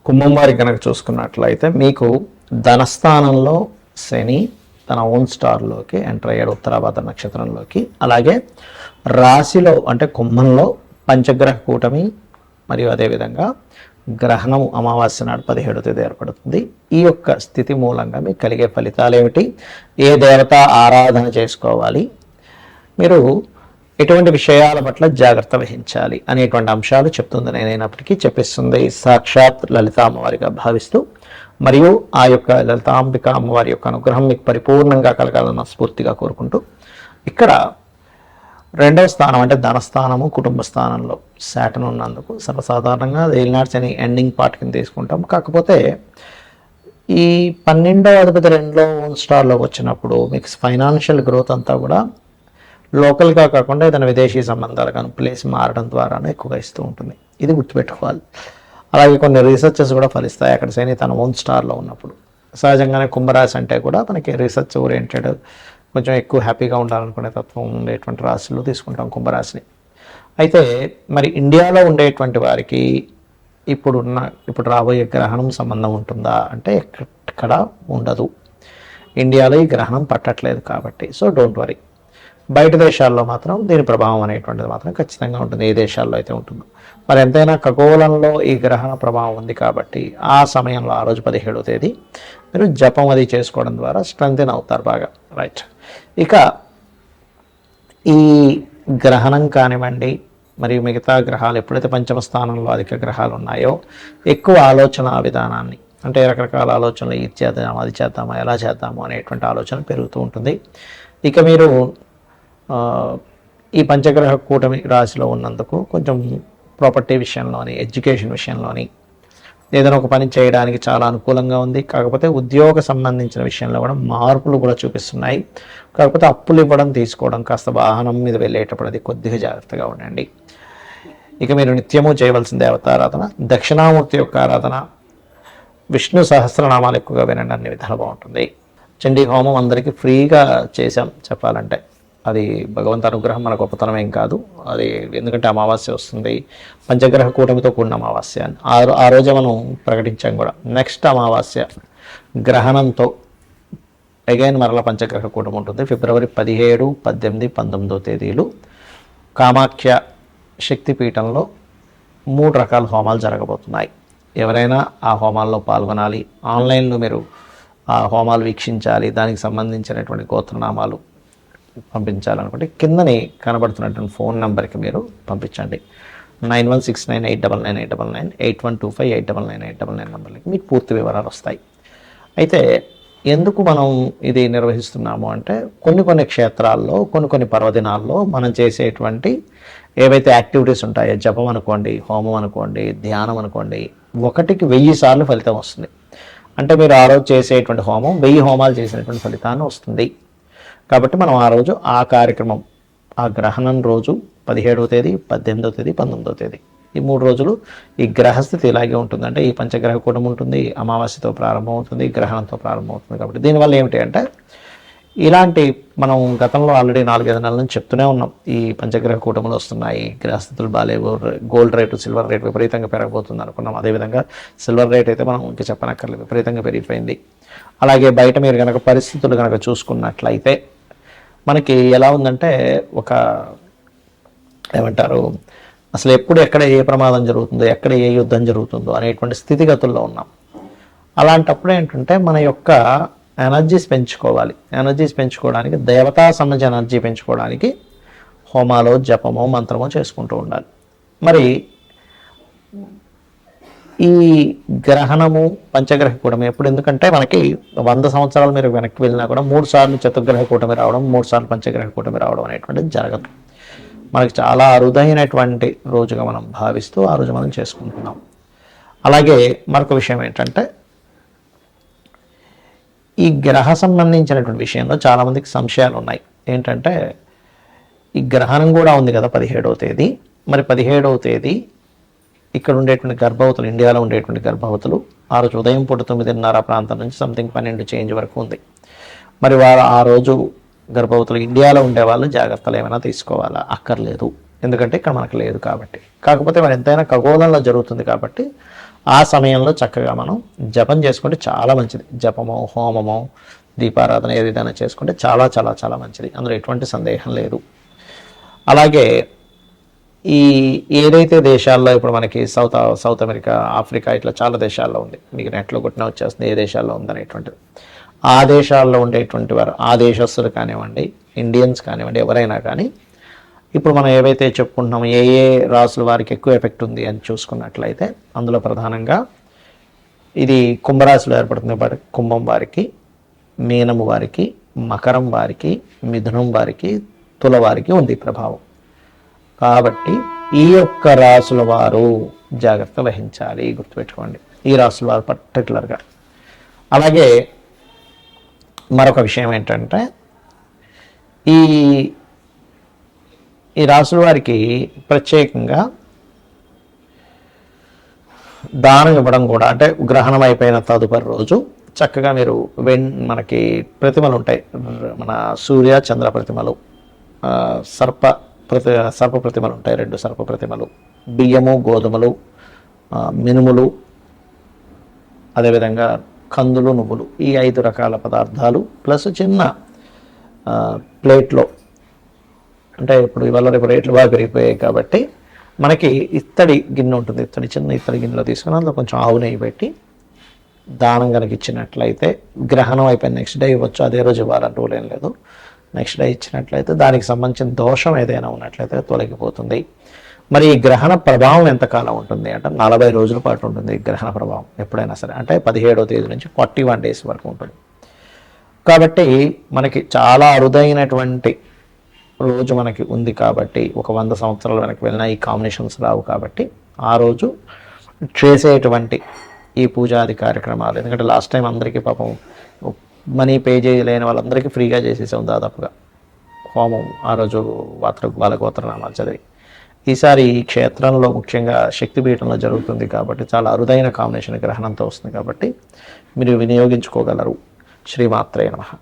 కుంభం వారి కనుక చూసుకున్నట్లయితే మీకు ధనస్థానంలో శని తన ఓన్ స్టార్లోకి ఎంటర్ అయ్యాడు, ఉత్తరాభాద్ర నక్షత్రంలోకి. అలాగే రాశిలో అంటే కుంభంలో పంచగ్రహ కూటమి మరియు అదేవిధంగా గ్రహణము అమావాస్య నాడు 17వ తేదీ ఏర్పడుతుంది. ఈ యొక్క స్థితి మూలంగా మీకు కలిగే ఫలితాలు ఏమిటి, ఏ దేవత ఆరాధన చేసుకోవాలి, మీరు ఎటువంటి విషయాల పట్ల జాగ్రత్త వహించాలి అనేటువంటి అంశాలు చెప్తుంది. నేనైనప్పటికీ చెప్పిస్తుంది సాక్షాత్ లలిత అమ్మవారిగా భావిస్తూ, మరియు ఆ యొక్క లలితాంబిక అమ్మవారి యొక్క అనుగ్రహం మీకు పరిపూర్ణంగా కలగాలని స్ఫూర్తిగా కోరుకుంటూ, ఇక్కడ రెండవ స్థానం అంటే ధనస్థానము కుటుంబ స్థానంలో శాటర్న్ ఉన్నందుకు సర్వసాధారణంగా ఏలినాటి శని ఎండింగ్ పార్ట్ కింద తీసుకుంటాం. కాకపోతే ఈ 12వ అధిపతి 2లో ఓన్ స్టార్లోకి వచ్చినప్పుడు మీకు ఫైనాన్షియల్ గ్రోత్ అంతా కూడా లోకల్గా కాకుండా ఏదైనా విదేశీ సంబంధాలు కానీ ప్లేస్ మారడం ద్వారానే ఎక్కువగా ఇస్తూ ఉంటుంది. ఇది గుర్తుపెట్టుకోవాలి. అలాగే కొన్ని రీసెర్చెస్ కూడా ఫలిస్తాయి అక్కడ శని తన ఓన్ స్టార్లో ఉన్నప్పుడు. సహజంగానే కుంభరాశి అంటే కూడా మనకి రీసెర్చ్ ఓరియంటెడ్, కొంచెం ఎక్కువ హ్యాపీగా ఉండాలనుకునే తత్వం ఉండేటువంటి రాశులు తీసుకుంటాం కుంభరాశిని. అయితే మరి ఇండియాలో ఉండేటువంటి వారికి ఇప్పుడు రాబోయే గ్రహణం సంబంధం ఉంటుందా అంటే ఎక్కడ ఉండదు. ఇండియాలో ఈ గ్రహణం పట్టట్లేదు కాబట్టి, సో డోంట్ వరీ. బయట దేశాల్లో మాత్రం దీని ప్రభావం అనేటువంటిది మాత్రం ఖచ్చితంగా ఉంటుంది, ఏ దేశాల్లో అయితే ఉంటుందో. మరి ఎంతైనా ఖగోళంలో ఈ గ్రహణ ప్రభావం ఉంది కాబట్టి ఆ సమయంలో ఆ రోజు 17వ తేదీ మీరు జపం అది చేసుకోవడం ద్వారా స్ట్రెంగ్తెన్ అవుతారు బాగా. రైట్. ఇక ఈ గ్రహణం కానివ్వండి మరియు మిగతా గ్రహాలు ఎప్పుడైతే పంచమ స్థానంలో అధిక గ్రహాలు ఉన్నాయో ఎక్కువ ఆలోచన విధానాన్ని, అంటే రకరకాల ఆలోచనలు ఇది చేద్దాము అది చేద్దాము ఎలా చేద్దాము అనేటువంటి ఆలోచన పెరుగుతూ ఉంటుంది. ఇక మీరు ఈ పంచగ్రహ కూటమి రాశిలో ఉన్నందుకు కొంచెం ప్రాపర్టీ విషయంలోని, ఎడ్యుకేషన్ విషయంలోని ఏదైనా ఒక పని చేయడానికి చాలా అనుకూలంగా ఉంది. కాకపోతే ఉద్యోగ సంబంధించిన విషయంలో కూడా మార్పులు కూడా చూపిస్తున్నాయి. కాకపోతే అప్పులు ఇవ్వడం తీసుకోవడం కాస్త వాహనం మీద వెళ్ళేటప్పుడు అది కొద్దిగా జాగ్రత్తగా ఉండండి. ఇక మీరు నిత్యము చేయవలసిన దేవతారాధన దక్షిణామూర్తి యొక్క ఆరాధన, విష్ణు సహస్రనామాలు ఎక్కువగా వినండి, అన్ని విధాలు బాగుంటుంది. చండీ హోమం అందరికీ ఫ్రీగా చేశాం చెప్పాలంటే, అది భగవంతు అనుగ్రహం, మన గొప్పతనం ఏం కాదు అది. ఎందుకంటే అమావాస్య వస్తుంది, పంచగ్రహ కూటమితో కూడిన అమావాస్య అని ఆ రోజే మనం ప్రకటించాం కూడా. నెక్స్ట్ అమావాస్య గ్రహణంతో అగైన్ మరల పంచగ్రహ కూటమి ఉంటుంది. ఫిబ్రవరి 17, 18, 19వ తేదీలు కామాఖ్య శక్తిపీఠంలో 3 రకాల హోమాలు జరగబోతున్నాయి. ఎవరైనా ఆ హోమాల్లో పాల్గొనాలి, ఆన్లైన్లో మీరు ఆ హోమాలు వీక్షించాలి, దానికి సంబంధించినటువంటి గోత్రనామాలు పంపించాలనుకుంటే కిందని కనబడుతున్నటువంటి ఫోన్ నెంబర్కి మీరు పంపించండి. 9169899899 8125899899 నెంబర్లకి మీకు పూర్తి వివరాలు వస్తాయి. అయితే ఎందుకు మనం ఇది నిర్వహిస్తున్నాము అంటే కొన్ని క్షేత్రాల్లో కొన్ని పర్వదినాల్లో మనం చేసేటువంటి ఏవైతే యాక్టివిటీస్ ఉంటాయో, జపం అనుకోండి, హోమం అనుకోండి, ధ్యానం అనుకోండి, 1కి 1000 సార్లు ఫలితం వస్తుంది. అంటే మీరు ఆ రోజు చేసేటువంటి హోమం 1000 హోమాలు చేసినటువంటి ఫలితాన్ని వస్తుంది. కాబట్టి మనం ఆ రోజు ఆ కార్యక్రమం, ఆ గ్రహణం రోజు 17వ తేదీ, 18వ తేదీ, 19వ తేదీ ఈ 3 రోజులు ఈ గ్రహస్థితి ఇలాగే ఉంటుంది. అంటే ఈ పంచగ్రహ కూటమి ఉంటుంది, అమావాస్యతో ప్రారంభమవుతుంది, గ్రహణంతో ప్రారంభమవుతుంది. కాబట్టి దీనివల్ల ఏమిటి అంటే ఇలాంటి మనం గతంలో ఆల్రెడీ 4-5 నెలల నుంచి చెప్తూనే ఉన్నాం, ఈ పంచగ్రహ కూటములు వస్తున్నాయి, గ్రహస్థితులు బాగాలేవు, గోల్డ్ రేటు సిల్వర్ రేటు విపరీతంగా పెరగబోతుంది అనుకున్నాం. అదేవిధంగా సిల్వర్ రేట్ అయితే మనం ఇంకా చెప్పనక్కర్లేదు, విపరీతంగా పెరిగిపోయింది. అలాగే బయట మీరు కనుక పరిస్థితులు కనుక చూసుకున్నట్లయితే మనకి ఎలా ఉందంటే ఏమంటారు, అసలు ఎప్పుడు ఎక్కడ ఏ ప్రమాదం జరుగుతుందో, ఎక్కడ ఏ యుద్ధం జరుగుతుందో అనేటువంటి స్థితిగతుల్లో ఉన్నాం. అలాంటప్పుడు ఏంటంటే మన యొక్క ఎనర్జీస్ పెంచుకోవాలి. ఎనర్జీస్ పెంచుకోవడానికి, దేవతా సంబంధించిన ఎనర్జీ పెంచుకోవడానికి హోమాలో, జపమో, మంత్రమో చేసుకుంటూ ఉండాలి. మరి ఈ గ్రహణము పంచగ్రహ కూటమి ఎప్పుడు, ఎందుకంటే మనకి 100 సంవత్సరాలు మీరు వెనక్కి వెళ్ళినా కూడా 3 సార్లు చతుర్గ్రహ కూటమి రావడం, 3 సార్లు పంచగ్రహ కూటమి రావడం అనేటువంటిది జరగదు. మనకి చాలా అరుదైనటువంటి రోజుగా మనం భావిస్తూ ఆ రోజు మనం చేసుకుంటున్నాం. అలాగే మరొక విషయం ఏంటంటే ఈ గ్రహ సంబంధించినటువంటి విషయంలో చాలామందికి సంశయాలు ఉన్నాయి. ఏంటంటే ఈ గ్రహణం కూడా ఉంది కదా 17వ తేదీ, మరి 17వ తేదీ ఇక్కడ ఉండేటువంటి గర్భవతులు, ఇండియాలో ఉండేటువంటి గర్భవతులు ఆ రోజు ఉదయం పూట 9:30 ప్రాంతం నుంచి సంథింగ్ 12 చేంజ్ వరకు ఉంది. మరి వారు ఆ రోజు గర్భవతులు ఇండియాలో ఉండేవాళ్ళు జాగ్రత్తలు ఏమైనా తీసుకోవాలా? అక్కర్లేదు, ఎందుకంటే ఇక్కడ మనకు లేదు కాబట్టి. కాకపోతే మరి ఎంతైనా ఖగోళంలో జరుగుతుంది కాబట్టి ఆ సమయంలో చక్కగా మనం జపం చేసుకుంటే చాలా మంచిది. జపమో హోమమో దీపారాధన ఏదైనా చేసుకుంటే చాలా చాలా చాలా మంచిది, అందులో ఎటువంటి సందేహం లేదు. అలాగే ఈ ఏదైతే దేశాల్లో ఇప్పుడు మనకి సౌత్ అమెరికా, ఆఫ్రికా ఇట్లా చాలా దేశాల్లో ఉంది, మీకు నెట్లో కొట్టినా వచ్చేస్తుంది ఏ దేశాల్లో ఉందనేటువంటిది. ఆ దేశాల్లో ఉండేటువంటి వారు, ఆ దేశస్తులు కానివ్వండి, ఇండియన్స్ కానివ్వండి, ఎవరైనా కానీ ఇప్పుడు మనం ఏవైతే చెప్పుకుంటున్నామో ఏ ఏ రాసుల వారికి ఎక్కువ ఎఫెక్ట్ ఉంది అని చూసుకున్నట్లయితే అందులో ప్రధానంగా ఇది కుంభరాశిలో ఏర్పడుతుంది కాబట్టి కుంభం వారికి, మీనము వారికి, మకరం వారికి, మిథునం వారికి, తుల వారికి ఉంది ప్రభావం. కాబట్టి ఈ యొక్క రాసుల వారు జాగ్రత్త వహించాలి, గుర్తుపెట్టుకోండి ఈ రాసుల వారు పర్టికులర్గా. అలాగే మరొక విషయం ఏంటంటే ఈ ఈ రాసుల వారికి ప్రత్యేకంగా దానం ఇవ్వడం కూడా, అంటే గ్రహణం అయిపోయిన తదుపరి రోజు చక్కగా మీరు మనకి ప్రతిమలు ఉంటాయి, మన సూర్య చంద్ర ప్రతిమలు, సర్ప ప్రతిమలు ఉంటాయి, 2 సర్ప ప్రతిమలు, బియ్యము గోధుమలు, మినుములు, అదేవిధంగా కందులు నువ్వులు, ఈ 5 రకాల పదార్థాలు ప్లస్ చిన్న ప్లేట్లో, అంటే ఇప్పుడు ఇవాళ రేపు రేట్లు బాగా పెరిగిపోయాయి కాబట్టి మనకి ఇత్తడి గిన్నె ఉంటుంది, చిన్న ఇత్తడి గిన్నెలో తీసుకుని అందులో కొంచెం ఆవు నెయ్యి పెట్టి దానం కనుక ఇచ్చినట్లయితే, గ్రహణం అయిపోయిన నెక్స్ట్ డే ఇవ్వచ్చు, అదే రోజు ఇవ్వాలని రూల్ ఏం లేదు, నెక్స్ట్ డే ఇచ్చినట్లయితే దానికి సంబంధించిన దోషం ఏదైనా ఉన్నట్లయితే తొలగిపోతుంది. మరి ఈ గ్రహణ ప్రభావం ఎంతకాలం ఉంటుంది అంటే 40 రోజుల పాటు ఉంటుంది ఈ గ్రహణ ప్రభావం ఎప్పుడైనా సరే, అంటే 17వ తేదీ నుంచి 41 డేస్ వరకు ఉంటుంది. కాబట్టి మనకి చాలా అరుదైనటువంటి రోజు మనకి ఉంది కాబట్టి, ఒక 100 సంవత్సరాల వెనక్కి వెళ్ళినా ఈ కాంబినేషన్స్ రావు కాబట్టి ఆ రోజు చేసేటువంటి ఈ పూజాది కార్యక్రమాలు, ఎందుకంటే లాస్ట్ టైం అందరికీ పాపం మనీ పే చేయలేని వాళ్ళందరికీ ఫ్రీగా చేసేసాం దాదాపుగా హోమం ఆ రోజు వాళ్ళ గోత్రనామాలు చదివి. ఈసారి ఈ క్షేత్రంలో ముఖ్యంగా శక్తిపీఠంలో జరుగుతుంది కాబట్టి చాలా అరుదైన కాంబినేషన్ గ్రహణంతో వస్తుంది కాబట్టి మీరు వినియోగించుకోగలరు. శ్రీమాత్రే నమః.